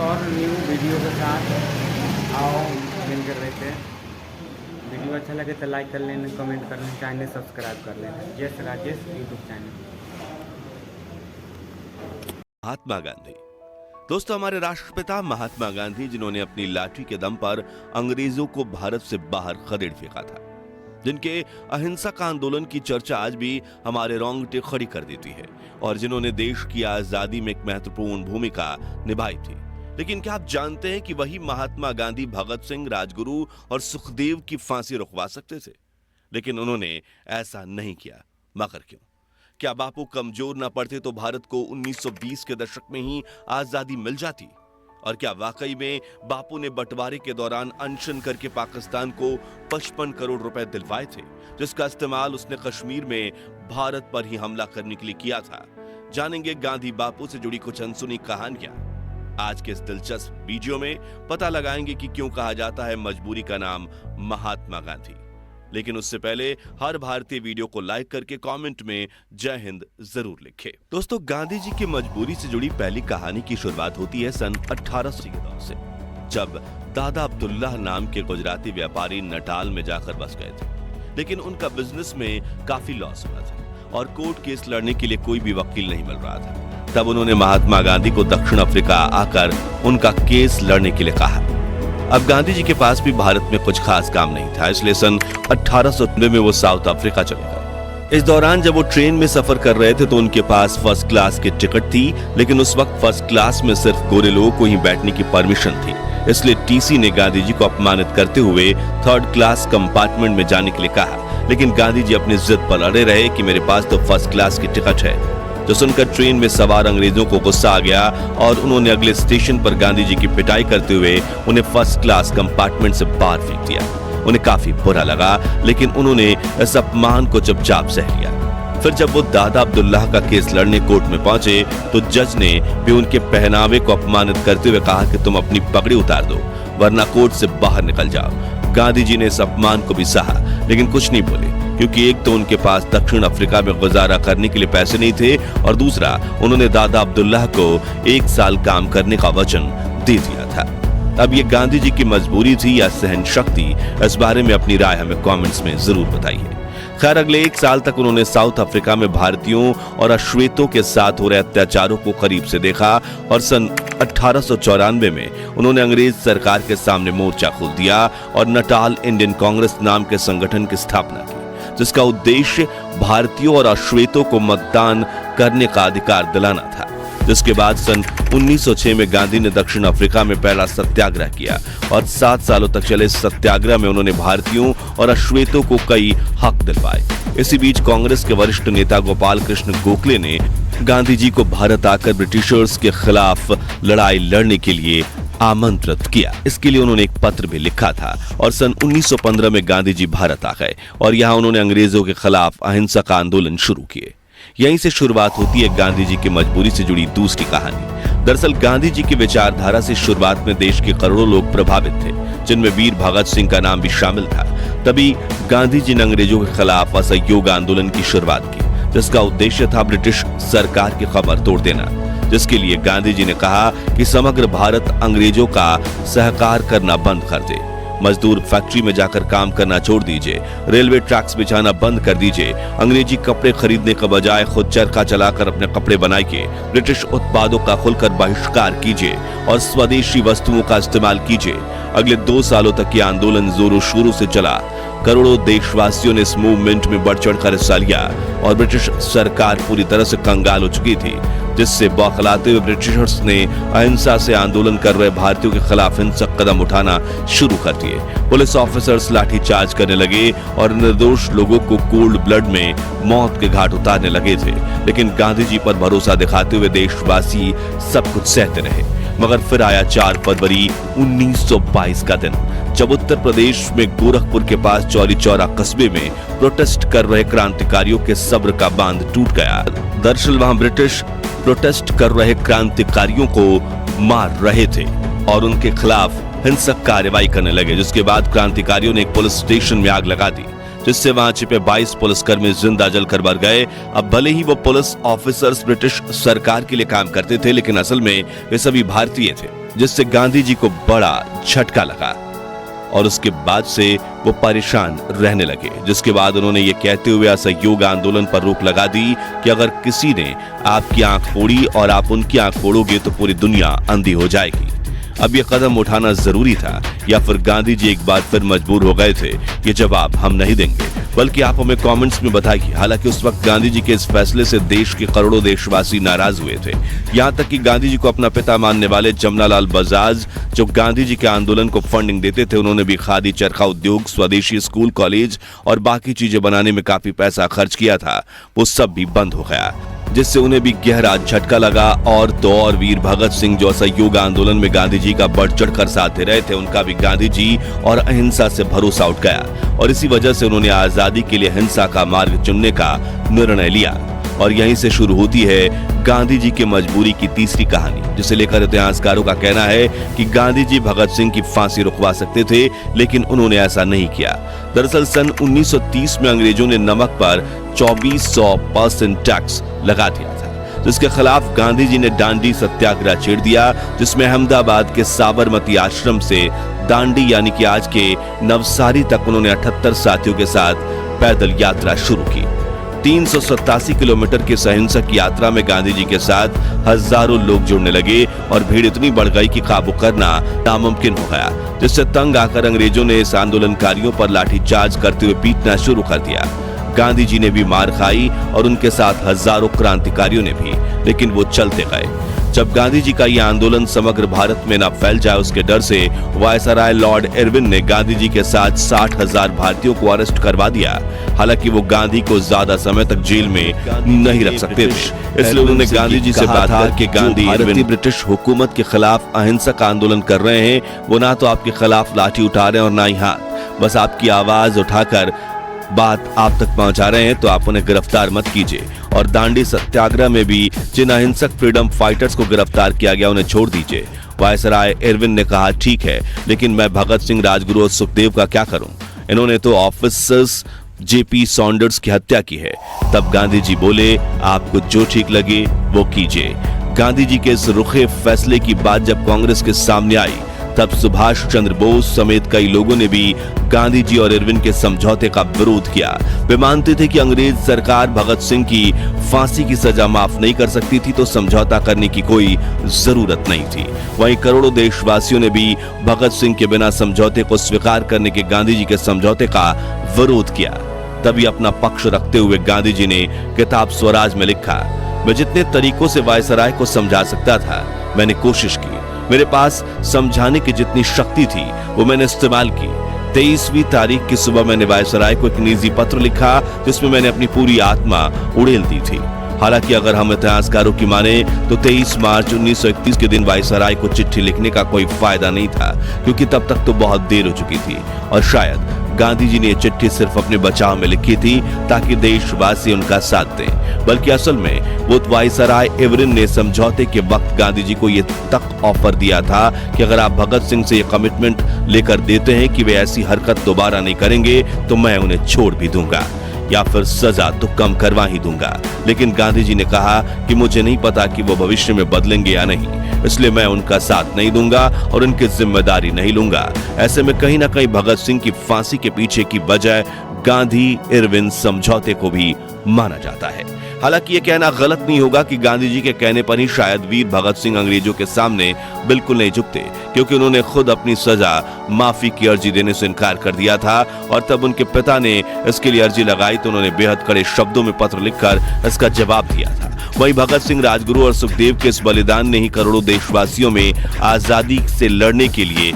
एक और new video के साथ आओ मिल कर रहते हैं। वीडियो अच्छा लगे तो लाइक कर लेना, कमेंट कर लेना, चैनल सब्सक्राइब कर लेना। जय राजेश यूट्यूब चैनल। महात्मा गांधी। दोस्तों, हमारे राष्ट्रपिता महात्मा गांधी, जिन्होंने अपनी लाठी के दम पर अंग्रेजों को भारत से बाहर खदेड़ फेंका था, जिनके अहिंसक आंदोलन की चर्चा आज भी हमारे रोंगटे खड़ी कर देती है, और जिन्होंने देश की आजादी में एक महत्वपूर्ण भूमिका निभाई थी। लेकिन क्या आप जानते हैं कि वही महात्मा गांधी भगत सिंह, राजगुरु और सुखदेव की फांसी रुकवा सकते थे, लेकिन उन्होंने ऐसा नहीं किया। मगर क्यों? क्या बापू कमजोर ना पड़ते तो भारत को 1920 के दशक में ही आजादी मिल जाती? और क्या वाकई में बापू ने बंटवारे के दौरान अनशन करके पाकिस्तान को 55 करोड़ रुपए दिलवाए थे, जिसका इस्तेमाल उसने कश्मीर में भारत पर ही हमला करने के लिए किया था? जानेंगे गांधी बापू से जुड़ी कुछ अनसुनी कहानियां। आज के इस दिलचस्प वीडियो में पता लगाएंगे कि क्यों कहा जाता है मजबूरी का नाम महात्मा गांधी। लेकिन उससे पहले हर भारतीय वीडियो को लाइक करके कमेंट में जय हिंद जरूर लिखें। दोस्तों, गांधी जी की मजबूरी से जुड़ी पहली कहानी की शुरुआत होती है सन 1800 के दौर से, जब दादा अब्दुल्लाह नाम के गुजराती व्यापारी नटाल में जाकर बस गए थे। लेकिन उनका बिजनेस में काफी लॉस हुआ था और कोर्ट केस लड़ने के लिए कोई भी वकील नहीं मिल रहा था। तब उन्होंने महात्मा गांधी को दक्षिण अफ्रीका आकर उनका केस लड़ने के लिए कहा। अब गांधी जी के पास भी भारत में कुछ खास काम नहीं था, इसलिए सन 1890 में वो साउथ अफ्रीका चले गए। इस दौरान जब वो ट्रेन में सफर कर रहे थे तो उनके पास फर्स्ट क्लास की टिकट थी, लेकिन उस वक्त फर्स्ट क्लास में सिर्फ गोरे लोगों को ही बैठने की परमिशन थी। इसलिए टीसी ने गांधी जी को अपमानित करते हुए थर्ड क्लास कंपार्टमेंट में जाने के लिए कहा, लेकिन गांधी जी अपनी जिद पर अड़े रहे कि मेरे पास तो फर्स्ट क्लास की टिकट है। जो सुनकर ट्रेन में सवार अंग्रेजों को गुस्सा आ गया और उन्होंने अगले स्टेशन पर गांधी जी की पिटाई करते हुए उन्हें फर्स्ट क्लास कंपार्टमेंट से बाहर फेंक दिया। उन्हें काफी बुरा लगा, लेकिन उन्होंने इस अपमान को चुपचाप सह लिया। फिर जब वो दादा अब्दुल्लाह का केस लड़ने कोर्ट में पहुंचे तो जज ने भी उनके पहनावे को अपमानित करते हुए कहा कि तुम अपनी पगड़ी उतार दो, वरना कोर्ट से बाहर निकल जाओ। गांधी जी ने इस अपमान को भी सहा, लेकिन कुछ नहीं बोले, क्योंकि एक तो उनके पास दक्षिण अफ्रीका में गुजारा करने के लिए पैसे नहीं थे, और दूसरा उन्होंने दादा अब्दुल्लाह को 1 साल काम करने का वचन दे दिया था। अब ये गांधी जी की मजबूरी थी या सहन शक्ति, इस बारे में अपनी राय हमें कमेंट्स में जरूर बताइए। खैर, अगले 1 साल तक उन्होंने साउथ अफ्रीका में भारतीयों और अश्वेतों के साथ हो रहे अत्याचारों को करीब से देखा, और सन 1894 में उन्होंने अंग्रेज सरकार के सामने मोर्चा खोल दिया और नटाल इंडियन कांग्रेस नाम के संगठन की स्थापना की, जिसका उद्देश्य भारतीयों और अश्वेतों को मतदान करने का अधिकार दिलाना था। जिसके बाद सन 1906 में गांधी ने दक्षिण अफ्रीका में पहला सत्याग्रह किया, और 7 सालों तक चले इस सत्याग्रह में उन्होंने भारतीयों और अश्वेतों को कई हक दिलवाए। इसी बीच कांग्रेस के वरिष्ठ नेता गोपाल कृष्ण गोखले ने गांधी जी को भारत आकर ब्रिटिशर्स के खिलाफ लड़ाई लड़ने के लिए आमंत्रित किया। इसके लिए उन्होंने एक पत्र भी लिखा था, और सन 1915 में गांधी जी भारत आ गए और यहाँ उन्होंने अंग्रेजों के खिलाफ अहिंसक आंदोलन शुरू किए। यहीं से शुरुआत होती है गांधी जी की मजबूरी से जुड़ी दूसरी कहानी। दरअसल गांधी जी की विचारधारा से शुरुआत में देश के करोड़ों लोग प्रभावित थे, जिनमें वीर भगत सिंह का नाम भी शामिल था। तभी गांधी जी ने अंग्रेजों के खिलाफ असहयोग आंदोलन की शुरुआत की, जिसका उद्देश्य था ब्रिटिश सरकार की कमर तोड़ देना, जिसके लिए गांधी जी ने कहा कि समग्र भारत अंग्रेजों का सहकार करना बंद कर दे, मजदूर फैक्ट्री में जाकर काम करना छोड़ दीजिए, रेलवे ट्रैक्स बिछाना बंद कर दीजिए, अंग्रेजी कपड़े खरीदने के बजाय खुद चरखा चलाकर अपने कपड़े बनाइए, ब्रिटिश उत्पादों का खुलकर बहिष्कार कीजिए और स्वदेशी वस्तुओं का इस्तेमाल कीजिए। अगले 2 सालों तक ये आंदोलन जोरों शोरों से चला। करोड़ों देशवासियों ने इस मूवमेंट में बढ़ चढ़कर हिस्सा लिया और ब्रिटिश सरकार पूरी तरह से कंगाल हो चुकी थी, जिससे बौखलाते हुए ब्रिटिशर्स ने अहिंसा से आंदोलन कर रहे भारतीयों के खिलाफ हिंसक कदम उठाना शुरू कर दिए। पुलिस ऑफिसर्स लाठीचार्ज करने लगे और निर्दोष लोगों को कोल्ड ब्लड में मौत के घाट उतारने लगे थे, लेकिन गांधी जी पर भरोसा दिखाते हुए देशवासी सब कुछ सहते रहे। मगर फिर आया 4 फरवरी 1922 का दिन, जब उत्तर प्रदेश में गोरखपुर के पास चौरी चौरा कस्बे में प्रोटेस्ट कर रहे क्रांतिकारियों के सब्र का बांध टूट गया। दरअसल वहां ब्रिटिश प्रोटेस्ट कर रहे क्रांतिकारियों को मार रहे थे और उनके खिलाफ हिंसक कार्रवाई करने लगे, जिसके बाद क्रांतिकारियों ने एक पुलिस स्टेशन में आग लगा दी, जिससे वहां छिपे 22 पुलिसकर्मी जिंदा जलकर मर गए। अब भले ही वो पुलिस ऑफिसर्स ब्रिटिश सरकार के लिए काम करते थे, लेकिन असल में वे सभी भारतीय थे। जिससे गांधी जी को बड़ा झटका लगा और उसके बाद से वो परेशान रहने लगे, जिसके बाद उन्होंने ये कहते हुए असहयोग आंदोलन पर रोक लगा दी कि अगर किसी ने आपकी आंख फोड़ी और आप उनकी आंख फोड़ोगे तो पूरी दुनिया अंधी हो जाएगी। अब ये कदम उठाना जरूरी था या फिर गांधी जी एक बार फिर मजबूर हो गए थे? ये जवाब हम नहीं देंगे, बल्कि आप हमें कमेंट्स में बताइए। हालांकि उस वक्त गांधी जी के इस फैसले से देश के करोड़ों देशवासी नाराज हुए थे, यहां तक कि गांधी जी को अपना पिता मानने वाले जमनालाल बजाज, जो गांधी जी के आंदोलन को फंडिंग देते थे, उन्होंने भी खादी, चरखा उद्योग, स्वदेशी स्कूल, कॉलेज और बाकी चीजें बनाने में काफी पैसा खर्च किया था, वो सब भी बंद हो गया, जिससे उन्हें भी गहरा झटका लगा। और तो और वीर भगत सिंह, जो असहयोग आंदोलन में गांधी जी का बढ़ चढ़ कर साथ दे रहे थे, उनका भी गांधी जी और अहिंसा से भरोसा उठ गया और इसी वजह से उन्होंने आजादी के लिए हिंसा का मार्ग चुनने का निर्णय लिया। और यहीं से शुरू होती है गांधी जी की मजबूरी की तीसरी कहानी, जिसे लेकर इतिहासकारों का कहना है कि गांधी जी भगत सिंह की फांसी रुकवा सकते थे, लेकिन उन्होंने ऐसा नहीं किया। दरअसल सन 1930 में अंग्रेजों ने नमक पर 2400% टैक्स लगा दिया था, जिसके खिलाफ गांधी जी ने दांडी सत्याग्रह छेड़ दिया, जिसमें अहमदाबाद के साबरमती आश्रम से दांडी यानी कि आज के नवसारी तक उन्होंने 78 साथियों के साथ पैदल यात्रा शुरू की। 387 किलोमीटर की अहिंसक यात्रा में गांधी जी के साथ हजारों लोग जुड़ने लगे और भीड़ इतनी बढ़ गई कि काबू करना नामुमकिन हो गया, जिससे तंग आकर अंग्रेजों ने इस आंदोलनकारियों पर लाठीचार्ज करते हुए पीटना शुरू कर दिया। गांधी जी ने भी मार खाई और उनके साथ हजारों क्रांतिकारियों ने भी, लेकिन वो चलते गए। जब गांधी जी का यह आंदोलन समग्र भारत में न फैल जाए, उसके डर से वायसराय लॉर्ड इरविन ने गांधी जी के साथ 60,000 भारतीयों को अरेस्ट करवा दिया। हालांकि वो गांधी को ज्यादा समय तक जेल में नहीं रख सकते थे, इसलिए उन्होंने गांधी जी से बात करके गांधी इरविन ब्रिटिश हुकूमत के खिलाफ अहिंसक आंदोलन कर रहे हैं, वो ना तो आपके खिलाफ लाठी उठा रहे हैं और ना ही हाथ, बस आपकी आवाज उठाकर बात आप तक पहुंचा रहे हैं, तो आप उन्हें गिरफ्तार मत कीजिए। और दांडी सत्याग्रह में भी जिन अहिंसक फ्रीडम फाइटर्स को गिरफ्तार किया गया, उन्हें छोड़ दीजिए। वायसराय इरविन ने कहा, ठीक है, लेकिन मैं भगत सिंह, राजगुरु और सुखदेव का क्या करूं? इन्होंने तो ऑफिसर्स जेपी सॉन्डर्स की हत्या की है। तब गांधी जी बोले, आपको जो ठीक लगे वो कीजिए। गांधी जी के इस रुखे फैसले की बात जब कांग्रेस के सामने आई, तब सुभाष चंद्र बोस समेत कई लोगों ने भी गांधी जी और इरविन के समझौते का विरोध किया। वे मानते थे कि अंग्रेज सरकार भगत सिंह की फांसी की सजा माफ नहीं कर सकती थी, तो समझौता करने की कोई जरूरत नहीं थी। वहीं करोड़ों देशवासियों ने भी भगत सिंह के बिना समझौते को स्वीकार करने के गांधी जी के समझौते का विरोध किया। तभी अपना पक्ष रखते हुए गांधी जी ने किताब स्वराज में लिखा, मैं जितने तरीकों से वायसराय को समझा सकता था मैंने कोशिश की, मेरे पास समझाने की जितनी शक्ति थी वो मैंने इस्तेमाल की। 23वीं तारीख की सुबह मैंने वायसराय को एक निजी पत्र लिखा, जिसमें मैंने अपनी पूरी आत्मा उड़ेल दी थी। हालांकि अगर हम इतिहासकारों की माने तो 23 मार्च 1931 के दिन वायसराय को चिट्ठी लिखने का कोई फायदा नहीं था, क्योंकि तब तक तो बहुत देर हो चुकी थी और शायद गांधी जी ने यह चिट्ठी सिर्फ अपने बचाव में लिखी थी ताकि देशवासी उनका साथ दें, बल्कि असल में वो वायसराय इरविन ने समझौते के वक्त गांधी जी को यह तक ऑफर दिया था कि अगर आप भगत सिंह से यह कमिटमेंट लेकर देते हैं कि वे ऐसी हरकत दोबारा नहीं करेंगे, तो मैं उन्हें छोड़ भी दूंगा या फिर सजा तो कम करवा ही दूंगा। लेकिन गांधी जी ने कहा कि मुझे नहीं पता कि वो भविष्य में बदलेंगे या नहीं, इसलिए मैं उनका साथ नहीं दूंगा और उनकी जिम्मेदारी नहीं लूंगा। ऐसे में कहीं ना कहीं भगत सिंह की फांसी के पीछे की वजह गांधी इरविन समझौते को भी माना जाता है। हालांकि यह कहना गलत नहीं होगा कि गांधी जी के कहने पर ही शायद वीर भगत सिंह अंग्रेजों के सामने बिल्कुल नहीं झुकते, क्योंकि उन्होंने खुद अपनी सजा माफी की अर्जी देने से इनकार कर दिया था और तब उनके पिता ने इसके लिए अर्जी लगाई तो उन्होंने बेहद कड़े शब्दों में पत्र लिखकर इसका जवाब दिया था। वहीं भगत सिंह, राजगुरु और सुखदेव के इस बलिदान ने ही करोड़ों देशवासियों में आजादी से लड़ने के लिए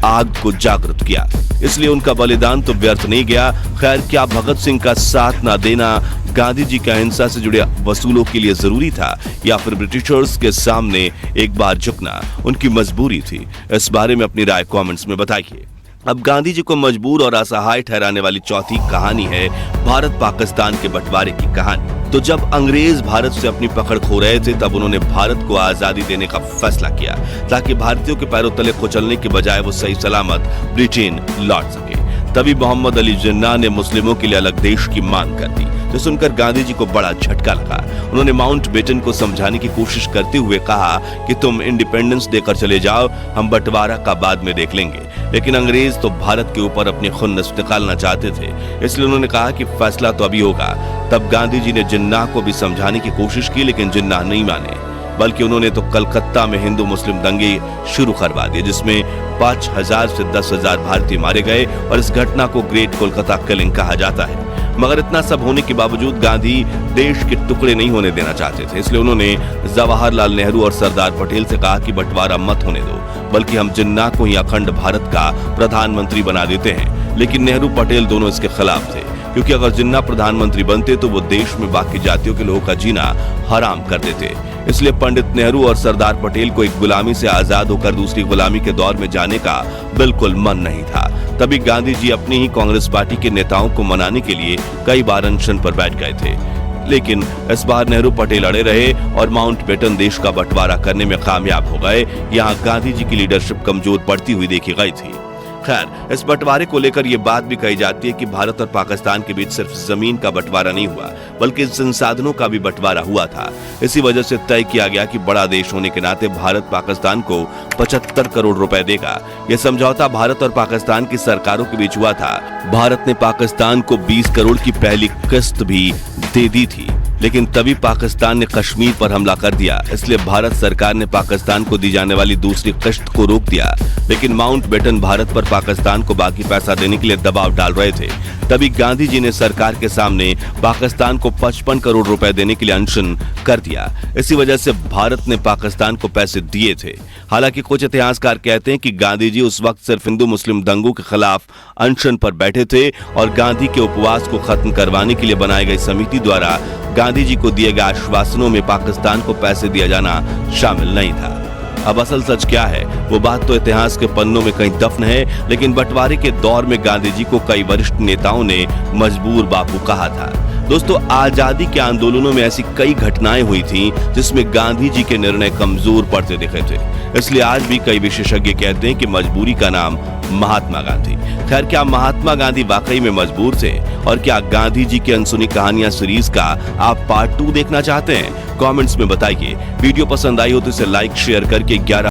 आग को जागृत किया, इसलिए उनका बलिदान तो व्यर्थ नहीं गया। खैर, क्या भगत सिंह का साथ ना देना गांधी जी का अहिंसा से जुड़े वसूलों के लिए जरूरी था, या फिर ब्रिटिशर्स के सामने एक बार झुकना उनकी मजबूरी थी? इस बारे में अपनी राय कमेंट्स में बताइए। अब गांधी जी को मजबूर और असहाय ठहराने वाली चौथी कहानी है भारत पाकिस्तान के बंटवारे की कहानी। तो जब अंग्रेज भारत से अपनी पकड़ खो रहे थे, तब उन्होंने भारत को आजादी देने का फैसला किया ताकि भारतीयों के पैरों तले कुचलने के बजाय वो सही सलामत ब्रिटेन लौट सके। तभी मोहम्मद अली जिन्ना ने मुस्लिमों के लिए अलग देश की मांग कर दी, जो सुनकर गांधी जी को बड़ा झटका लगा। उन्होंने माउंटबेटन को समझाने की कोशिश करते हुए कहा कि तुम इंडिपेंडेंस देकर चले जाओ, हम बंटवारा का बाद में देख लेंगे। लेकिन अंग्रेज तो भारत के ऊपर अपनी खुन्नस निकालना चाहते थे, इसलिए उन्होंने कहा कि फैसला तो अभी होगा। तब गांधी जी ने जिन्ना को भी समझाने की कोशिश की, लेकिन जिन्ना नहीं माने, बल्कि उन्होंने तो कलकत्ता में हिंदू मुस्लिम दंगे शुरू करवा दिए, जिसमें 5,000 से 10,000 भारतीय मारे गए और इस घटना को ग्रेट कोलकाता किलिंग कहा जाता है। मगर इतना सब होने के बावजूद गांधी देश के टुकड़े नहीं होने देना चाहते थे, इसलिए उन्होंने जवाहरलाल नेहरू और सरदार पटेल से कहा कि बंटवारा मत होने दो, बल्कि हम जिन्ना को ही अखंड भारत का प्रधानमंत्री बना देते हैं। लेकिन नेहरू पटेल दोनों इसके खिलाफ थे, क्योंकि अगर जिन्ना प्रधानमंत्री बनते तो वो देश में बाकी जातियों के लोगों का जीना हराम कर देते। इसलिए पंडित नेहरू और सरदार पटेल को एक गुलामी से आजाद होकर दूसरी गुलामी के दौर में जाने का बिल्कुल मन नहीं था। तभी गांधी जी अपनी ही कांग्रेस पार्टी के नेताओं को मनाने के लिए कई बार अनशन पर बैठ गए थे, लेकिन इस बार नेहरू पटेल अड़े रहे और माउंटबेटन देश का बंटवारा करने में कामयाब हो गए। यहाँ गांधी जी की लीडरशिप कमजोर पड़ती हुई देखी गई थी। खैर, इस बंटवारे को लेकर यह बात भी कही जाती है कि भारत और पाकिस्तान के बीच सिर्फ जमीन का बंटवारा नहीं हुआ, बल्कि संसाधनों का भी बंटवारा हुआ था। इसी वजह से तय किया गया कि बड़ा देश होने के नाते भारत पाकिस्तान को 75 करोड़ रुपए देगा। यह समझौता भारत और पाकिस्तान की सरकारों के बीच हुआ था। भारत ने पाकिस्तान को 20 करोड़ की पहली किस्त भी दे दी थी, लेकिन तभी पाकिस्तान ने कश्मीर पर हमला कर दिया, इसलिए भारत सरकार ने पाकिस्तान को दी जाने वाली दूसरी किस्त को रोक दिया। लेकिन माउंटबेटन भारत पर पाकिस्तान को बाकी पैसा देने के लिए दबाव डाल रहे थे। तभी गांधी जी ने सरकार के सामने पाकिस्तान को 55 करोड़ रुपए देने के लिए अनशन कर दिया। इसी वजह से भारत ने पाकिस्तान को पैसे दिए थे। हालांकि कुछ इतिहासकार कहते हैं कि गांधी जी उस वक्त सिर्फ हिंदू मुस्लिम दंगों के खिलाफ अनशन पर बैठे थे और गांधी के उपवास को खत्म करवाने के लिए बनाई गई समिति द्वारा गांधी जी को दिए गए आश्वासनों में पाकिस्तान को पैसे दिया जाना शामिल नहीं था। अब असल सच क्या है, वो बात तो इतिहास के पन्नों में कहीं दफन है, लेकिन बंटवारे के दौर में गांधी जी को कई वरिष्ठ नेताओं ने मजबूर बापू कहा था। दोस्तों, आजादी के आंदोलनों में ऐसी कई घटनाएं हुई थी जिसमें गांधी जी के निर्णय कमजोर पड़ते दिखे थे। इसलिए आज भी कई विशेषज्ञ कहते हैं कि मजबूरी का नाम महात्मा गांधी। खैर, क्या महात्मा गांधी वाकई में मजबूर थे? और क्या गांधी जी की अनसुनी कहानियां सीरीज का आप पार्ट 2 देखना चाहते हैं? कमेंट्स में बताइए। वीडियो पसंद आई हो तो इसे लाइक शेयर करके 11